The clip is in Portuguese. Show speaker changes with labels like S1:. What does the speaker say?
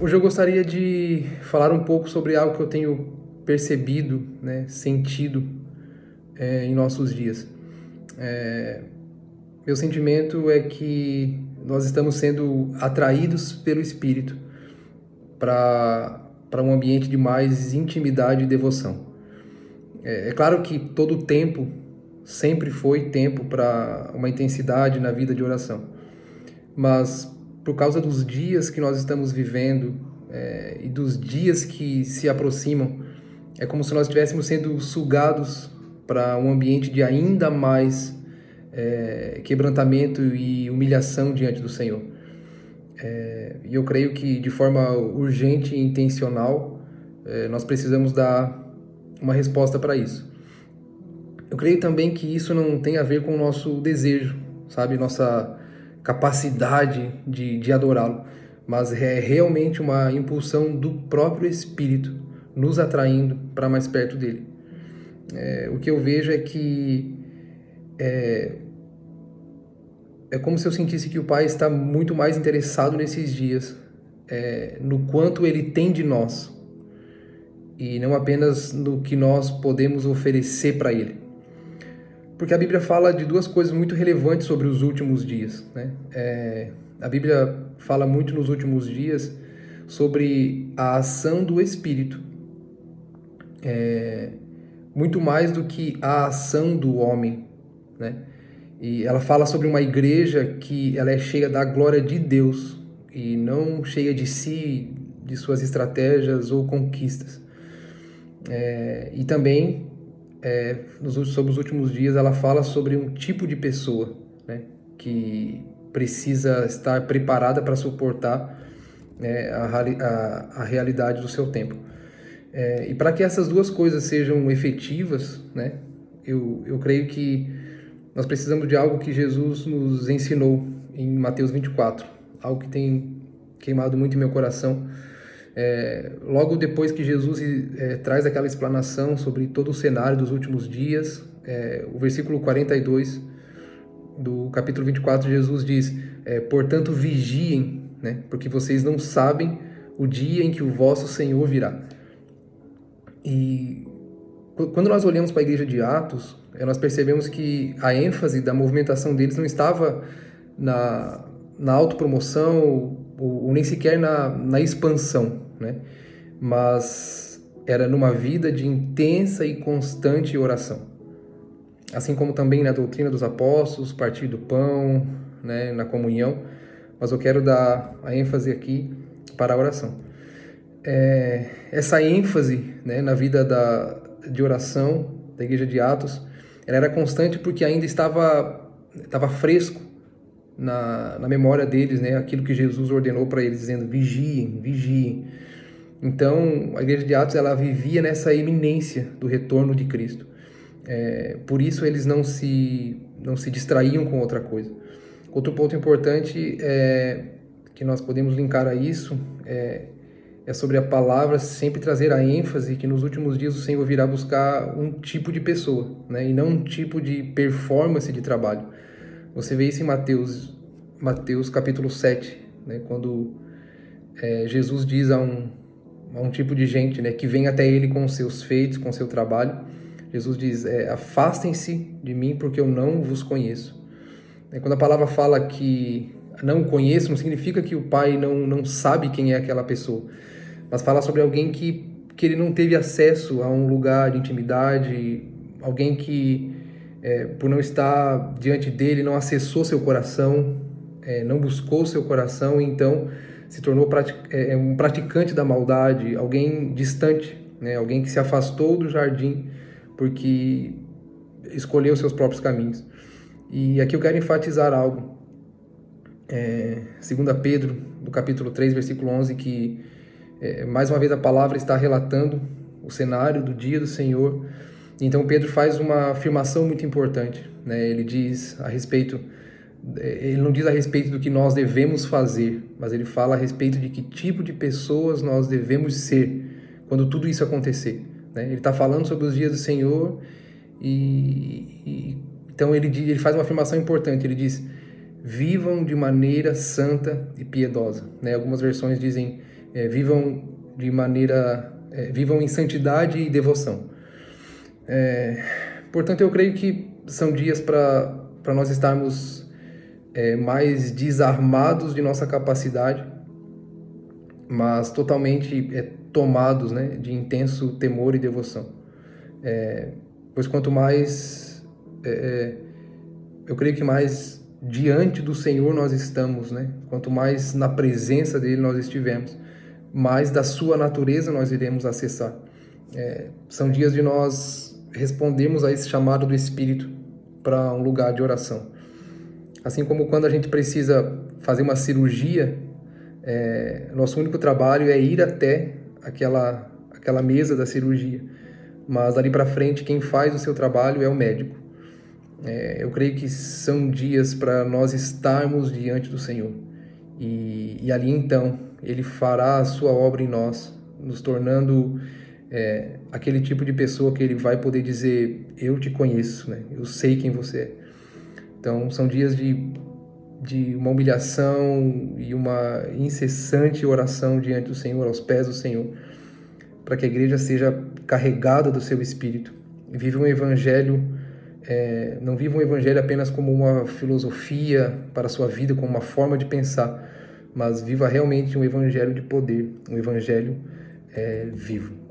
S1: Hoje eu gostaria de falar um pouco sobre algo que eu tenho percebido, né, sentido em nossos dias. Meu sentimento é que nós estamos sendo atraídos pelo Espírito para um ambiente de mais intimidade e devoção. É claro que todo tempo sempre foi tempo para uma intensidade na vida de oração, mas por causa dos dias que nós estamos vivendo e dos dias que se aproximam, é como se nós estivéssemos sendo sugados para um ambiente de ainda mais quebrantamento e humilhação diante do Senhor. E eu creio que de forma urgente e intencional nós precisamos dar uma resposta para isso. Eu creio também que isso não tem a ver com o nosso desejo, sabe? Nossa capacidade de adorá-lo, mas é realmente uma impulsão do próprio Espírito nos atraindo para mais perto dele. O que eu vejo é que é como se eu sentisse que o Pai está muito mais interessado nesses dias no quanto ele tem de nós e não apenas no que nós podemos oferecer para ele. Porque a Bíblia fala de duas coisas muito relevantes sobre os últimos dias, né? A Bíblia fala muito nos últimos dias sobre a ação do Espírito, muito mais do que a ação do homem, né? E ela fala sobre uma igreja que ela é cheia da glória de Deus e não cheia de si, de suas estratégias ou conquistas. E também sobre os últimos dias, ela fala sobre um tipo de pessoa, né, que precisa estar preparada para suportar a realidade do seu tempo. E para que essas duas coisas sejam efetivas, né, eu creio que nós precisamos de algo que Jesus nos ensinou em Mateus 24, algo que tem queimado muito em meu coração. Logo depois que Jesus traz aquela explanação sobre todo o cenário dos últimos dias, o versículo 42 do capítulo 24, Jesus diz, portanto vigiem, né, porque vocês não sabem o dia em que o vosso Senhor virá. E quando nós olhamos para a igreja de Atos, nós percebemos que a ênfase da movimentação deles não estava na autopromoção ou nem sequer na expansão, né? Mas era numa vida de intensa e constante oração. Assim como também na doutrina dos apóstolos, partir do pão, né, na comunhão, mas eu quero dar a ênfase aqui para a oração. Essa ênfase, né, na vida de oração da igreja de Atos, ela era constante porque ainda estava fresco na memória deles, né, aquilo que Jesus ordenou para eles, dizendo vigiem, vigiem. Então, a igreja de Atos ela vivia nessa iminência do retorno de Cristo. Por isso eles não se distraíam com outra coisa. Outro ponto importante que nós podemos linkar a isso é sobre a palavra sempre trazer a ênfase que nos últimos dias o Senhor virá buscar um tipo de pessoa, né? E não um tipo de performance de trabalho. Você vê isso em Mateus capítulo 7, né? Quando Jesus diz a um tipo de gente, né, que vem até ele com os seus feitos, com o seu trabalho. Jesus diz, afastem-se de mim porque eu não vos conheço. Quando a palavra fala que não conheço, não significa que o Pai não sabe quem é aquela pessoa, mas fala sobre alguém que ele não teve acesso a um lugar de intimidade, alguém que, por não estar diante dele, não acessou seu coração, não buscou seu coração, então se tornou um praticante da maldade, alguém distante, né? Alguém que se afastou do jardim porque escolheu seus próprios caminhos. E aqui eu quero enfatizar algo. 2 Pedro, do capítulo 3, versículo 11, que mais uma vez a palavra está relatando o cenário do dia do Senhor. Então Pedro faz uma afirmação muito importante, né? Ele não diz a respeito do que nós devemos fazer, mas ele fala a respeito de que tipo de pessoas nós devemos ser quando tudo isso acontecer, né? Ele está falando sobre os dias do Senhor então ele faz uma afirmação importante. Ele diz, vivam de maneira santa e piedosa, né? Algumas versões dizem vivam de maneira, vivam em santidade e devoção. Portanto, eu creio que são dias para nós estarmos mais desarmados de nossa capacidade, mas totalmente tomados, né, de intenso temor e devoção. Pois quanto mais, eu creio que mais diante do Senhor nós estamos, né, quanto mais na presença dele nós estivermos, mais da sua natureza nós iremos acessar. São dias de nós respondermos a esse chamado do Espírito para um lugar de oração. Assim como quando a gente precisa fazer uma cirurgia, nosso único trabalho é ir até aquela mesa da cirurgia, mas dali para frente quem faz o seu trabalho é o médico. Eu creio que são dias para nós estarmos diante do Senhor e ali então Ele fará a sua obra em nós, nos tornando aquele tipo de pessoa que Ele vai poder dizer: eu te conheço, né? Eu sei quem você é. Então são dias de uma humilhação e uma incessante oração diante do Senhor, aos pés do Senhor, para que a igreja seja carregada do seu Espírito e viva um evangelho, não viva um evangelho apenas como uma filosofia para a sua vida, como uma forma de pensar, mas viva realmente um evangelho de poder, um evangelho vivo.